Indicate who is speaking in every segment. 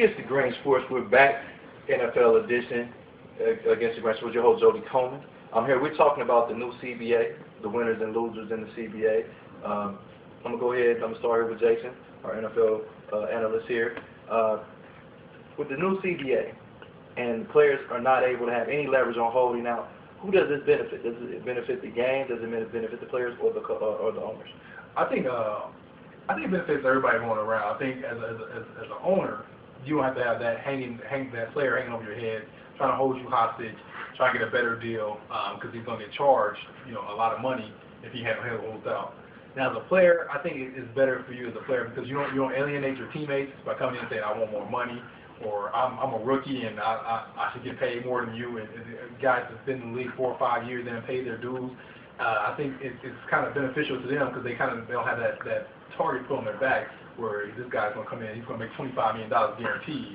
Speaker 1: It's the Green Sports. We're back, NFL edition, against the Green Sports. Your host, Jody Coleman. I'm here. We're talking about the new CBA, the winners and losers in the CBA. I'm going to go ahead. I'm going to start here with Jason, our NFL analyst here. With the new CBA, and players are not able to have any leverage on holding out, who does this benefit? Does it benefit the game? Does it benefit the players or the owners?
Speaker 2: I think it benefits everybody going around. I think as an owner, you don't have to have that that player hanging over your head, trying to hold you hostage, trying to get a better deal, because he's going to get charged, a lot of money if he holds out. Now, as a player, I think it's better for you as a player because you don't alienate your teammates by coming in and saying, "I want more money," or "I'm a rookie and I should get paid more than you." And guys that's been in the league 4 or 5 years and paid their dues. I think it's kind of beneficial to them because they don't have that target put on their back where this guy's going to come in, he's going to make $25 million guaranteed,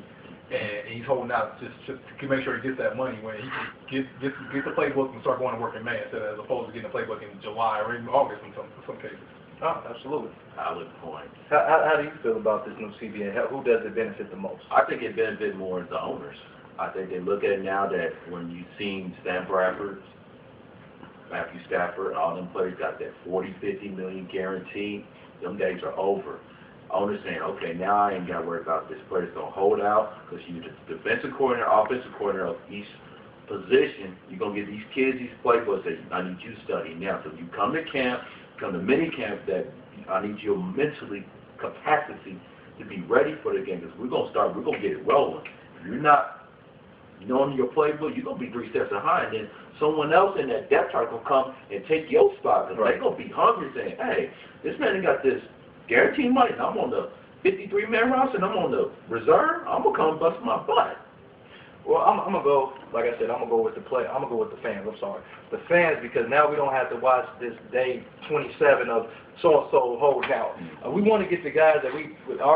Speaker 2: and he's holding out just to make sure he gets that money when he can get the playbook and start going to work in May instead of as opposed to getting the playbook in July or even August in some cases.
Speaker 1: Oh, absolutely.
Speaker 3: Valid point.
Speaker 1: How do you feel about this new CBA? Who does it benefit the most?
Speaker 3: I think it benefits more the owners. I think they look at it now that when you've seen Sam Bradford, Matthew Stafford, all them players got that 40, 50 million guarantee, them days are over. Owners saying, okay, now I ain't got to worry about this player's going to hold out because you're the defensive coordinator, offensive coordinator of each position. You're going to get these kids these playbooks that I need you to study now. So you come to camp, come to mini camp that I need your mentally capacity to be ready for the game because we're going to get it rolling. If you're not knowing your playbook, you're going to be 3 steps behind. And then someone else in that depth chart going to come and take your spot because they're going to be hungry saying, hey, this man got this guaranteed money, and I'm on the 53-man roster, and I'm on the reserve. I'm gonna come bust my butt.
Speaker 1: Well, I'm gonna go. Like I said, I'm gonna go with the play. I'm gonna go with the fans. I'm sorry, the fans, because now we don't have to watch this day 27 of so and so holding out. We want to get the guys that we're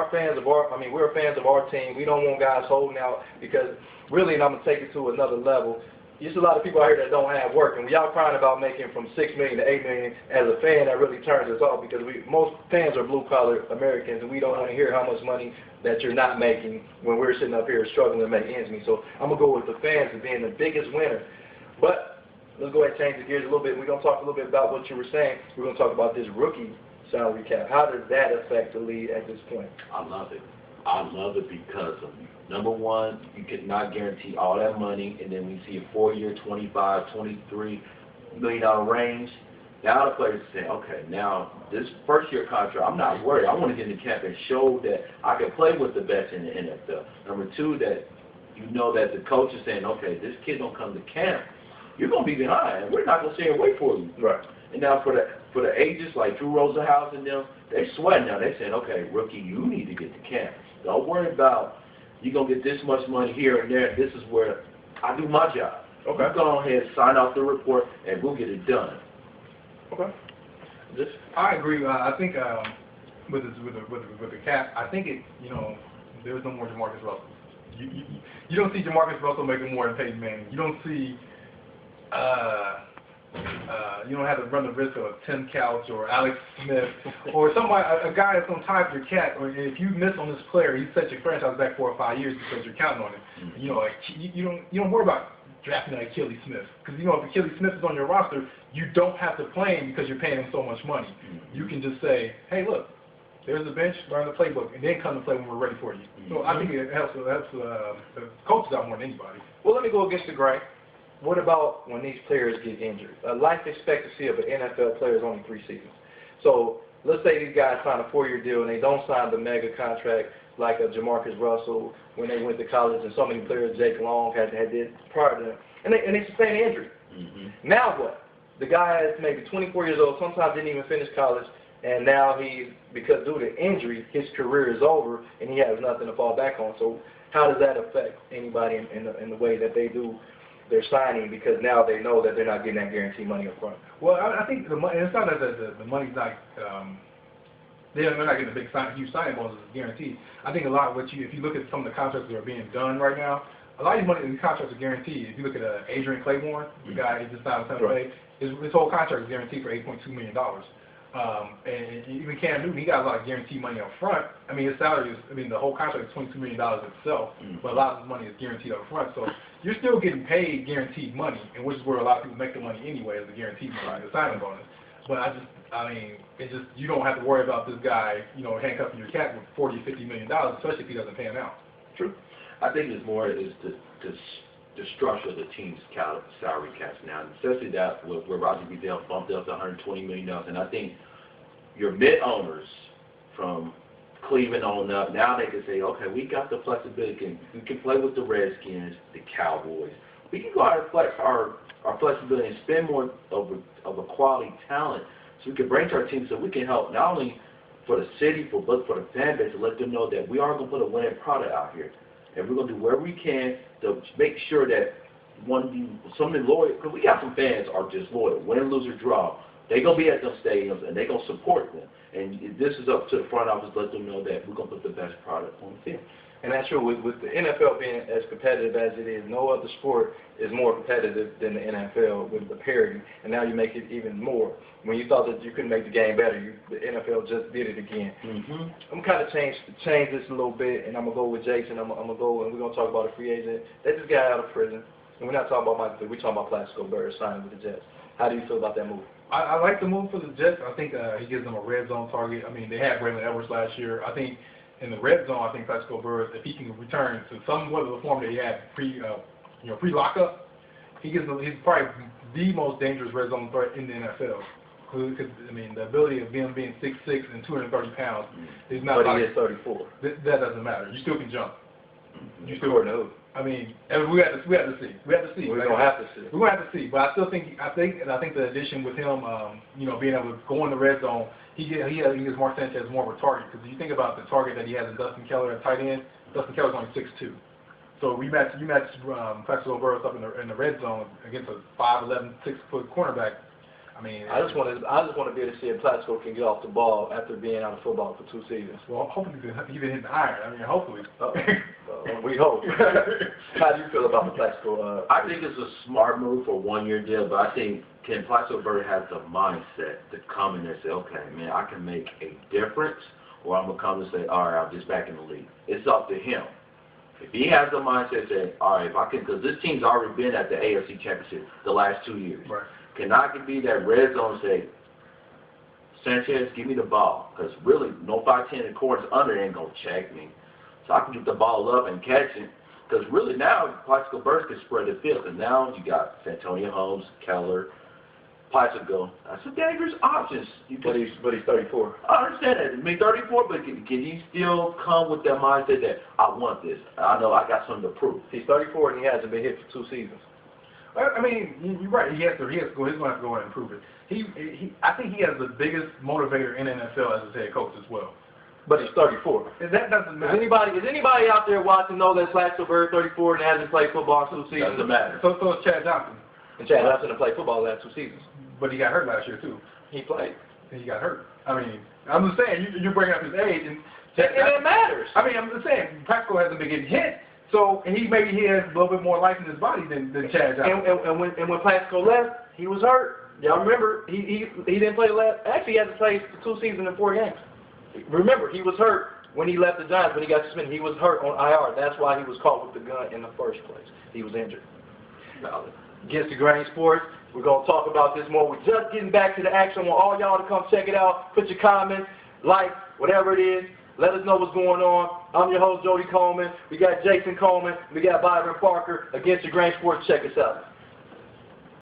Speaker 1: fans of our team. We don't want guys holding out because really, and I'm gonna take it to another level. There's a lot of people out here that don't have work, and when y'all crying about making from $6 million to $8 million, as a fan, that really turns us off because most fans are blue-collar Americans, and we don't want to hear how much money that you're not making when we're sitting up here struggling to make ends meet. So I'm going to go with the fans as being the biggest winner. But let's go ahead and change the gears a little bit. We're going to talk a little bit about what you were saying. We're going to talk about this rookie salary cap. How does that affect the league at this point?
Speaker 3: I love it. I love it because of number one, you could not guarantee all that money, and then we see a 4-year, $25, $23 million range. Now the players say, okay, now this first-year contract, I'm not worried. I want to get in the camp and show that I can play with the best in the NFL. Number two, that that the coach is saying, okay, this kid don't come to camp, you're going to be behind, and we're not going to sit and wait for you.
Speaker 1: Right.
Speaker 3: And now for the agents like Drew Rosenhaus and them, they're sweating now. They're saying, okay, rookie, you need to get to camp. Don't worry about you're going to get this much money here and there. This is where I do my job. Okay. You go ahead, sign off the report, and we'll get it done.
Speaker 1: Okay.
Speaker 2: I agree. I think with the cap, I think there's no more Jamarcus Russell. You don't see Jamarcus Russell making more than Peyton Manning. You don't see you don't have to run the risk of a Tim Couch or Alex Smith or somebody, a guy that's going to tie up your cat. Or if you miss on this player, he set your franchise back 4 or 5 years because you're counting on him. You don't worry about drafting like Achilles Smith because if Achilles Smith is on your roster, you don't have to play him because you're paying him so much money. You can just say, hey, look, there's the bench, learn the playbook, and then come to play when we're ready for you. So I think it helps the coaches out more than anybody.
Speaker 1: Well, let me go against the grain. What about when these players get injured? A life expectancy of an NFL player is only 3 seasons. So let's say these guys sign a 4-year deal and they don't sign the mega contract like a Jamarcus Russell when they went to college, and so many players, Jake Long, had did prior to them, and they sustain an injury. Now what? The guy is maybe 24 years old, sometimes didn't even finish college, and now because due to injury, his career is over, and he has nothing to fall back on. So how does that affect anybody in the way that they do their signing, because now they know that they're not getting that guaranteed money up front?
Speaker 2: Well, I think the money, it's not that the money's not, they're not getting a huge signing bonus guaranteed. I think a lot of if you look at some of the contracts that are being done right now, a lot of these contracts are guaranteed. If you look at Adrian Claiborne, the guy who just signed with Tampa Bay, his whole contract is guaranteed for $8.2 million. And even Cam Newton, he got a lot of guaranteed money up front. I mean, his salary is, I mean, the whole contract is $22 million itself, but a lot of his money is guaranteed up front. So you're still getting paid guaranteed money, and which is where a lot of people make the money anyway, is the guaranteed money, the signing bonus. But I mean, it's just, you don't have to worry about this guy, you know, handcuffing your cap with $40 or $50 million, especially if he doesn't pay him out.
Speaker 3: True. I think it's more is the structure of the team's salary caps now, especially that where Roger Goodell bumped up to $120 million. And I think your mid-owners from Cleveland on up, now they can say, okay, we got the flexibility. We can play with the Redskins, the Cowboys. We can go out and flex our flexibility and spend more of a quality talent so we can bring to our team so we can help not only for the city, but for the fan base to let them know that we are going to put a winning product out here. And we're going to do whatever we can to make sure that something loyal, because we got some fans are just loyal. Win, lose, or draw, they're going to be at those stadiums and they're going to support them. And this is up to the front office to let them know that we're going to put the best product on the field.
Speaker 1: And that's true. With the NFL being as competitive as it is, no other sport is more competitive than the NFL with the parity. And now you make it even more. When you thought that you couldn't make the game better, the NFL just did it again. I'm kind of change this a little bit, and I'm gonna go with Jason. I'm gonna go, and we're gonna talk about a free agent. They just got out of prison, and we're not talking about Michael Vick. We're talking about Plaxico Burress signing with the Jets. How do you feel about that move?
Speaker 2: I like the move for the Jets. I think he gives them a red zone target. I mean, they had Braylon Edwards last year. I think in the red zone, I think Plaxico Burress, if he can return to somewhat of the form that he had pre-lockup, he's probably the most dangerous red zone threat in the NFL. Because, I mean, the ability of him being 6'6" and 230 pounds is not.
Speaker 1: But he is 34.
Speaker 2: That doesn't matter. You still can jump.
Speaker 1: You still know.
Speaker 2: I mean, and we have to see.
Speaker 1: We're gonna have to see.
Speaker 2: We're gonna have to see. But I still think the addition with him, being able to go in the red zone, he gives Mark Sanchez more of a target. Because if you think about the target that he has in Dustin Keller at tight end, Dustin Keller's only 6'2". So you match Plaxico Burress up in the red zone against a 5'11", 6-foot cornerback. I mean, I just want to be able to see if Plaxico can get off the ball after being out of football for 2 seasons. Well, hopefully he's been hitting the iron. I mean, hopefully.
Speaker 1: We hope. How do you feel about the Plaxico?
Speaker 3: I think it's a smart move for a 1-year deal, but I think Plaxico Burress has the mindset to come in there and say, okay, man, I can make a difference, or I'm gonna come and say, all right, I'm just back in the league. It's up to him. If he has the mindset saying, all right, if I can, because this team's already been at the AFC Championship the last 2 years. Right. Can I be that red zone and say, Sanchez, give me the ball. Because really, no 5'10" and quarters under ain't going to check me. So I can get the ball up and catch it. Because really now, Plaxico Burress can spread the field. And now you got Santonio Holmes, Keller, Plaxico. That's some dangerous options.
Speaker 1: But he's 34.
Speaker 3: I understand that. I mean, 34, but can he still come with that mindset that I want this? I know I got something to prove.
Speaker 1: He's 34 and he hasn't been hit for 2 seasons.
Speaker 2: I mean, you're right. He's going to have to go in and improve it. I think he has the biggest motivator in the NFL as a head coach as well.
Speaker 1: But he's 34.
Speaker 2: That doesn't matter.
Speaker 1: Is anybody out there watching know that Plaxico Burress 34 and hasn't played football in 2 seasons?
Speaker 3: Doesn't matter.
Speaker 2: So is Chad Johnson.
Speaker 1: And Chad Johnson played football the last 2 seasons.
Speaker 2: But he got hurt last year too.
Speaker 1: He played.
Speaker 2: And he got hurt. I mean, I'm just saying you're bringing up his age and
Speaker 1: it matters.
Speaker 2: I mean, I'm just saying Plaxico hasn't been getting hit. So he has a little bit more life in his body than Chad Johnson.
Speaker 1: And when Plaxico left, he was hurt. Y'all remember he didn't play actually he hasn't played for 2 seasons and 4 games. Remember, he was hurt when he left the Giants, when he got suspended. He was hurt on IR. That's why he was caught with the gun in the first place. He was injured. Against the Grain Sports, we're going to talk about this more. We're just getting back to the action. I want all y'all to come check it out. Put your comments, like, whatever it is. Let us know what's going on. I'm your host, Jody Coleman. We got Jason Coleman. We got Byron Parker. Against the Grain Sports. Check us out.